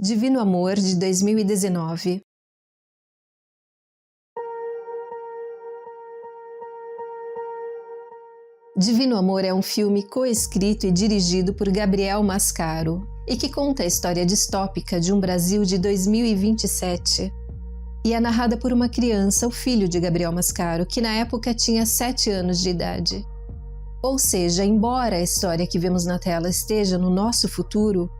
Divino Amor, de 2019. Divino Amor é um filme coescrito e dirigido por Gabriel Mascaro e que conta a história distópica de um Brasil de 2027. E é narrada por uma criança, o filho de Gabriel Mascaro, que na época tinha 7 anos de idade. Ou seja, embora a história que vemos na tela esteja no nosso futuro,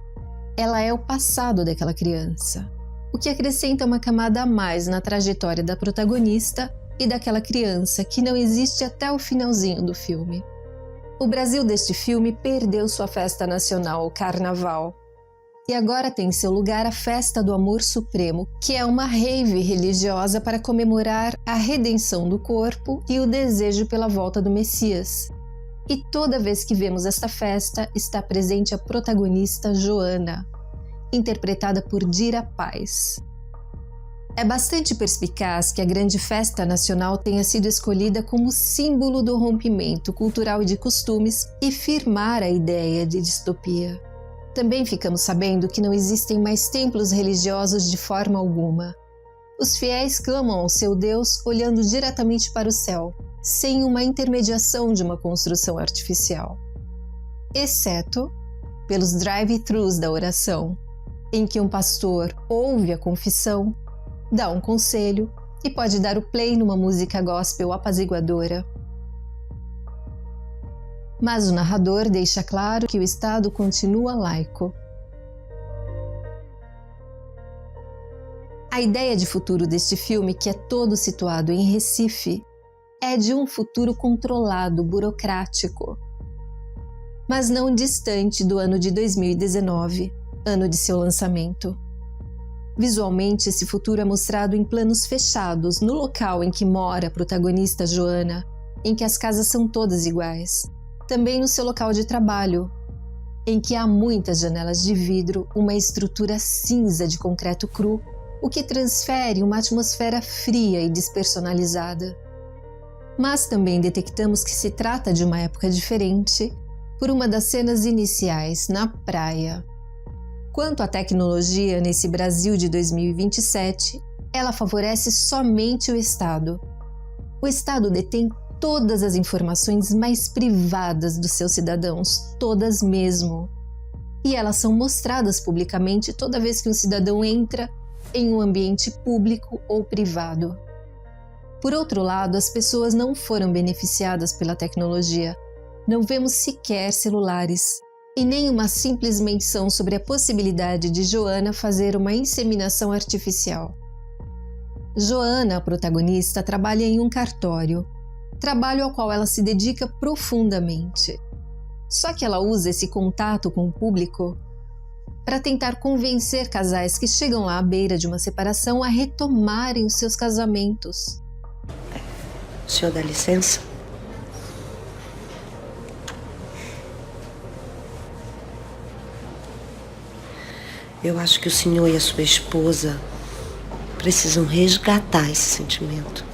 ela é o passado daquela criança, o que acrescenta uma camada a mais na trajetória da protagonista e daquela criança que não existe até o finalzinho do filme. O Brasil deste filme perdeu sua festa nacional, o Carnaval, e agora tem em seu lugar a Festa do Amor Supremo, que é uma rave religiosa para comemorar a redenção do corpo e o desejo pela volta do Messias. E toda vez que vemos esta festa, está presente a protagonista Joana, interpretada por Dira Paz. É bastante perspicaz que a grande festa nacional tenha sido escolhida como símbolo do rompimento cultural e de costumes e firmar a ideia de distopia. Também ficamos sabendo que não existem mais templos religiosos de forma alguma. Os fiéis clamam ao seu Deus olhando diretamente para o céu, sem uma intermediação de uma construção artificial. Exceto pelos drive-thrus da oração, em que um pastor ouve a confissão, dá um conselho e pode dar o play numa música gospel apaziguadora. Mas o narrador deixa claro que o Estado continua laico. A ideia de futuro deste filme, que é todo situado em Recife, é de um futuro controlado, burocrático, mas não distante do ano de 2019, ano de seu lançamento. Visualmente, esse futuro é mostrado em planos fechados, no local em que mora a protagonista Joana, em que as casas são todas iguais. Também no seu local de trabalho, em que há muitas janelas de vidro, uma estrutura cinza de concreto cru, o que transfere uma atmosfera fria e despersonalizada. Mas também detectamos que se trata de uma época diferente por uma das cenas iniciais, na praia. Quanto à tecnologia nesse Brasil de 2027, ela favorece somente o Estado. O Estado detém todas as informações mais privadas dos seus cidadãos, todas mesmo. E elas são mostradas publicamente toda vez que um cidadão entra em um ambiente público ou privado. Por outro lado, as pessoas não foram beneficiadas pela tecnologia. Não vemos sequer celulares e nem uma simples menção sobre a possibilidade de Joana fazer uma inseminação artificial. Joana, a protagonista, trabalha em um cartório, trabalho ao qual ela se dedica profundamente. Só que ela usa esse contato com o público para tentar convencer casais que chegam lá à beira de uma separação a retomarem os seus casamentos. O senhor dá licença? Eu acho que o senhor e a sua esposa precisam resgatar esse sentimento.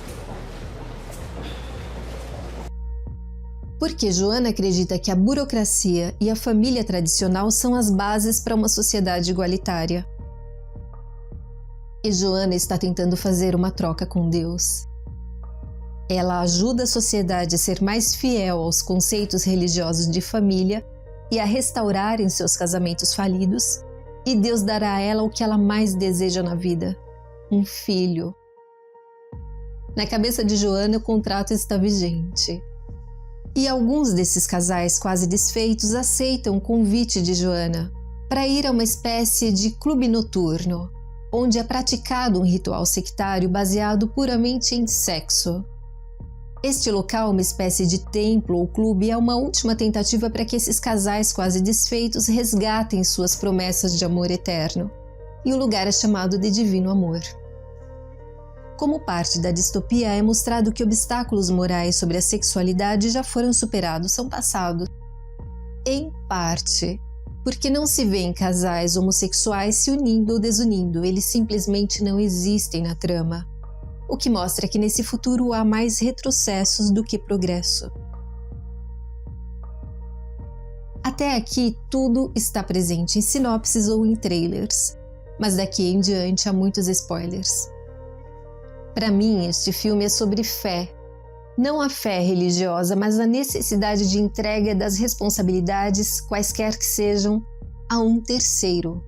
Porque Joana acredita que a burocracia e a família tradicional são as bases para uma sociedade igualitária. E Joana está tentando fazer uma troca com Deus. Ela ajuda a sociedade a ser mais fiel aos conceitos religiosos de família e a restaurarem seus casamentos falidos, e Deus dará a ela o que ela mais deseja na vida: um filho. Na cabeça de Joana, o contrato está vigente. E alguns desses casais quase desfeitos aceitam o convite de Joana para ir a uma espécie de clube noturno, onde é praticado um ritual sectário baseado puramente em sexo. Este local, uma espécie de templo ou clube, é uma última tentativa para que esses casais quase desfeitos resgatem suas promessas de amor eterno, e o lugar é chamado de Divino Amor. Como parte da distopia, é mostrado que obstáculos morais sobre a sexualidade já foram superados, são passados. Em parte, porque não se vê casais homossexuais se unindo ou desunindo, eles simplesmente não existem na trama. O que mostra que nesse futuro há mais retrocessos do que progresso. Até aqui tudo está presente em sinopses ou em trailers, mas daqui em diante há muitos spoilers. Para mim, este filme é sobre fé. Não a fé religiosa, mas a necessidade de entrega das responsabilidades, quaisquer que sejam, a um terceiro.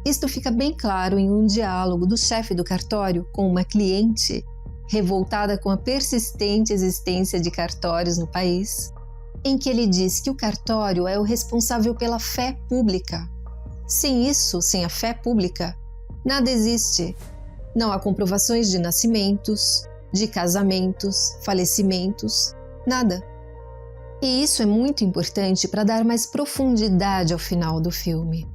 Isto fica bem claro em um diálogo do chefe do cartório com uma cliente, revoltada com a persistente existência de cartórios no país, em que ele diz que o cartório é o responsável pela fé pública. Sem isso, sem a fé pública, nada existe. Não há comprovações de nascimentos, de casamentos, falecimentos, nada. E isso é muito importante para dar mais profundidade ao final do filme.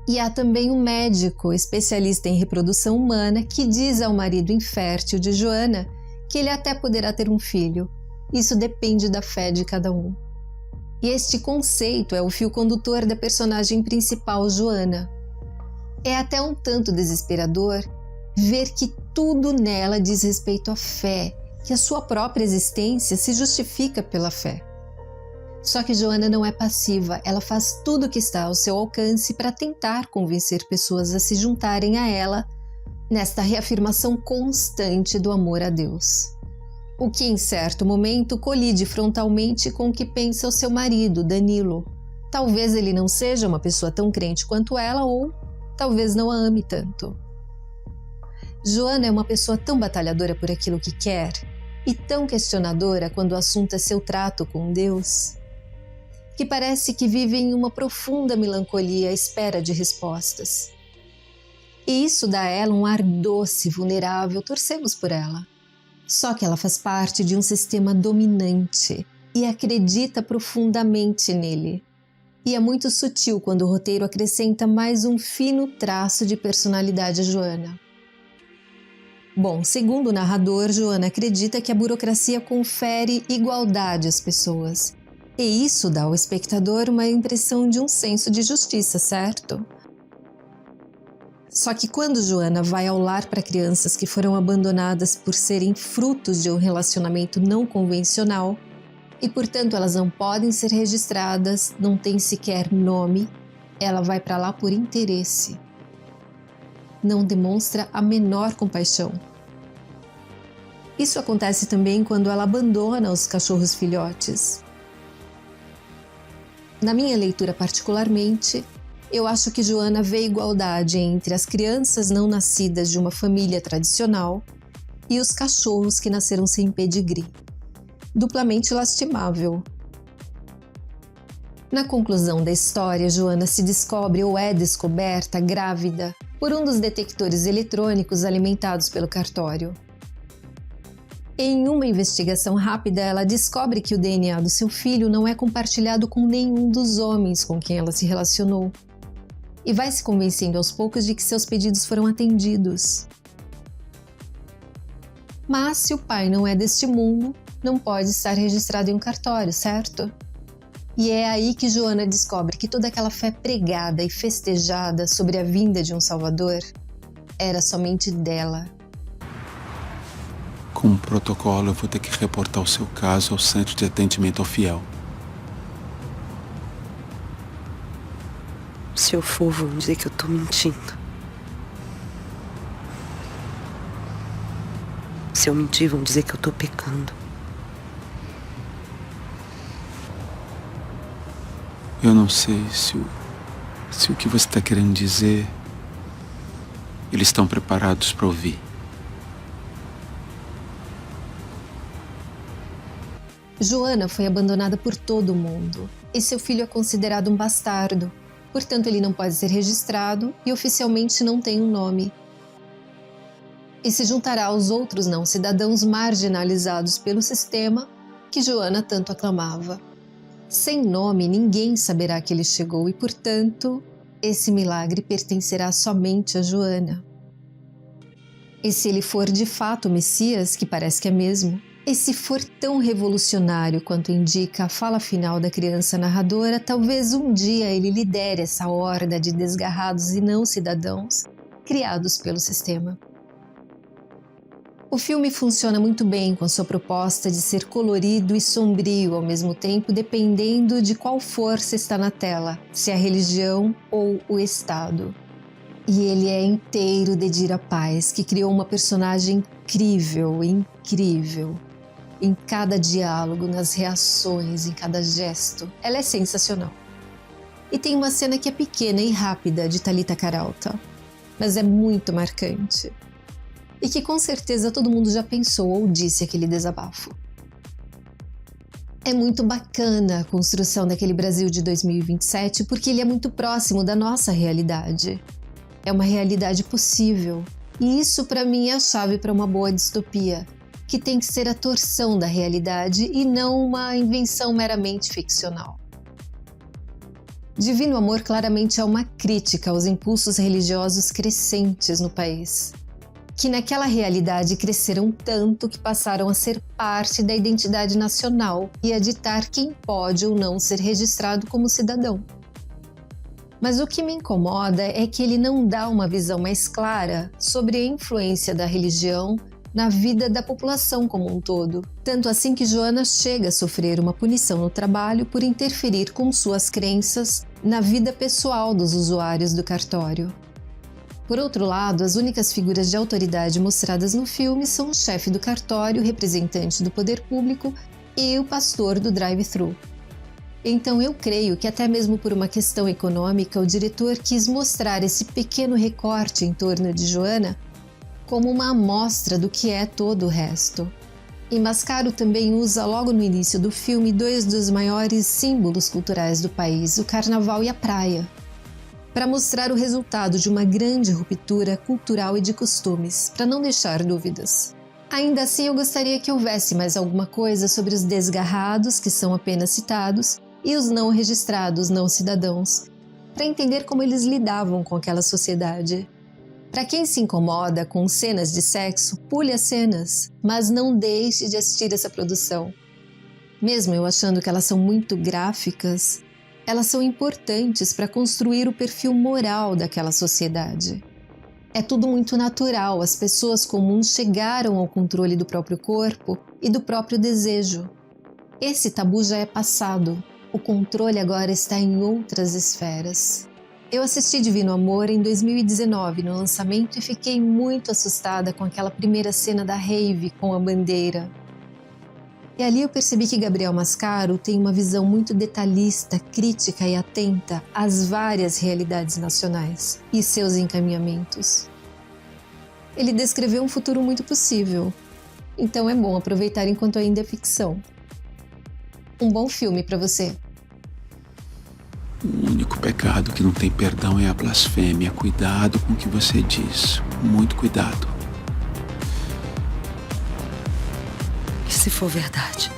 E há também um médico especialista em reprodução humana que diz ao marido infértil de Joana que ele até poderá ter um filho. Isso depende da fé de cada um. E este conceito é o fio condutor da personagem principal, Joana. É até um tanto desesperador ver que tudo nela diz respeito à fé, que a sua própria existência se justifica pela fé. Só que Joana não é passiva, ela faz tudo o que está ao seu alcance para tentar convencer pessoas a se juntarem a ela nesta reafirmação constante do amor a Deus. O que em certo momento colide frontalmente com o que pensa o seu marido, Danilo. Talvez ele não seja uma pessoa tão crente quanto ela ou talvez não a ame tanto. Joana é uma pessoa tão batalhadora por aquilo que quer e tão questionadora quando o assunto é seu trato com Deus, que parece que vive em uma profunda melancolia à espera de respostas. E isso dá a ela um ar doce, vulnerável, torcemos por ela. Só que ela faz parte de um sistema dominante e acredita profundamente nele. E é muito sutil quando o roteiro acrescenta mais um fino traço de personalidade a Joana. Bom, segundo o narrador, Joana acredita que a burocracia confere igualdade às pessoas. E isso dá ao espectador uma impressão de um senso de justiça, certo? Só que quando Joana vai ao lar para crianças que foram abandonadas por serem frutos de um relacionamento não convencional, e portanto elas não podem ser registradas, não têm sequer nome, ela vai para lá por interesse. Não demonstra a menor compaixão. Isso acontece também quando ela abandona os cachorros filhotes. Na minha leitura particularmente, eu acho que Joana vê igualdade entre as crianças não nascidas de uma família tradicional e os cachorros que nasceram sem pedigree. Duplamente lastimável. Na conclusão da história, Joana se descobre ou é descoberta grávida por um dos detectores eletrônicos alimentados pelo cartório. Em uma investigação rápida, ela descobre que o DNA do seu filho não é compartilhado com nenhum dos homens com quem ela se relacionou. E vai se convencendo aos poucos de que seus pedidos foram atendidos. Mas se o pai não é deste mundo, não pode estar registrado em um cartório, certo? E é aí que Joana descobre que toda aquela fé pregada e festejada sobre a vinda de um Salvador era somente dela. Com o protocolo, eu vou ter que reportar o seu caso ao Centro de Atendimento ao Fiel. Se eu for, vão dizer que eu tô mentindo. Se eu mentir, vão dizer que eu tô pecando. Eu não sei se o que você está querendo dizer, eles estão preparados para ouvir. Joana foi abandonada por todo mundo e seu filho é considerado um bastardo, portanto ele não pode ser registrado e oficialmente não tem um nome. E se juntará aos outros não cidadãos marginalizados pelo sistema que Joana tanto aclamava. Sem nome, ninguém saberá que ele chegou e, portanto, esse milagre pertencerá somente a Joana. E se ele for de fato o Messias, que parece que é mesmo, e se for tão revolucionário quanto indica a fala final da criança narradora, talvez um dia ele lidere essa horda de desgarrados e não cidadãos criados pelo sistema. O filme funciona muito bem com sua proposta de ser colorido e sombrio ao mesmo tempo, dependendo de qual força está na tela, se é a religião ou o Estado. E ele é inteiro de Dira Paz, que criou uma personagem incrível, incrível. Em cada diálogo, nas reações, em cada gesto. Ela é sensacional. E tem uma cena que é pequena e rápida de Thalita Carauta, mas é muito marcante. E que com certeza todo mundo já pensou ou disse aquele desabafo. É muito bacana a construção daquele Brasil de 2027 porque ele é muito próximo da nossa realidade. É uma realidade possível. E isso para mim é a chave para uma boa distopia, que tem que ser a torção da realidade e não uma invenção meramente ficcional. Divino Amor claramente é uma crítica aos impulsos religiosos crescentes no país, que naquela realidade cresceram tanto que passaram a ser parte da identidade nacional e a ditar quem pode ou não ser registrado como cidadão. Mas o que me incomoda é que ele não dá uma visão mais clara sobre a influência da religião na vida da população como um todo. Tanto assim que Joana chega a sofrer uma punição no trabalho por interferir com suas crenças na vida pessoal dos usuários do cartório. Por outro lado, as únicas figuras de autoridade mostradas no filme são o chefe do cartório, representante do poder público, e o pastor do drive-thru. Então eu creio que até mesmo por uma questão econômica, o diretor quis mostrar esse pequeno recorte em torno de Joana como uma amostra do que é todo o resto. E Mascaro também usa logo no início do filme dois dos maiores símbolos culturais do país, o carnaval e a praia, para mostrar o resultado de uma grande ruptura cultural e de costumes, para não deixar dúvidas. Ainda assim, eu gostaria que houvesse mais alguma coisa sobre os desgarrados, que são apenas citados, e os não registrados, não cidadãos, para entender como eles lidavam com aquela sociedade. Para quem se incomoda com cenas de sexo, pule as cenas, mas não deixe de assistir essa produção. Mesmo eu achando que elas são muito gráficas, elas são importantes para construir o perfil moral daquela sociedade. É tudo muito natural, as pessoas comuns chegaram ao controle do próprio corpo e do próprio desejo. Esse tabu já é passado, o controle agora está em outras esferas. Eu assisti Divino Amor em 2019 no lançamento e fiquei muito assustada com aquela primeira cena da rave com a bandeira. E ali eu percebi que Gabriel Mascaro tem uma visão muito detalhista, crítica e atenta às várias realidades nacionais e seus encaminhamentos. Ele descreveu um futuro muito possível, então é bom aproveitar enquanto ainda é ficção. Um bom filme para você. O único pecado que não tem perdão é a blasfêmia. Cuidado com o que você diz. Muito cuidado. E se for verdade?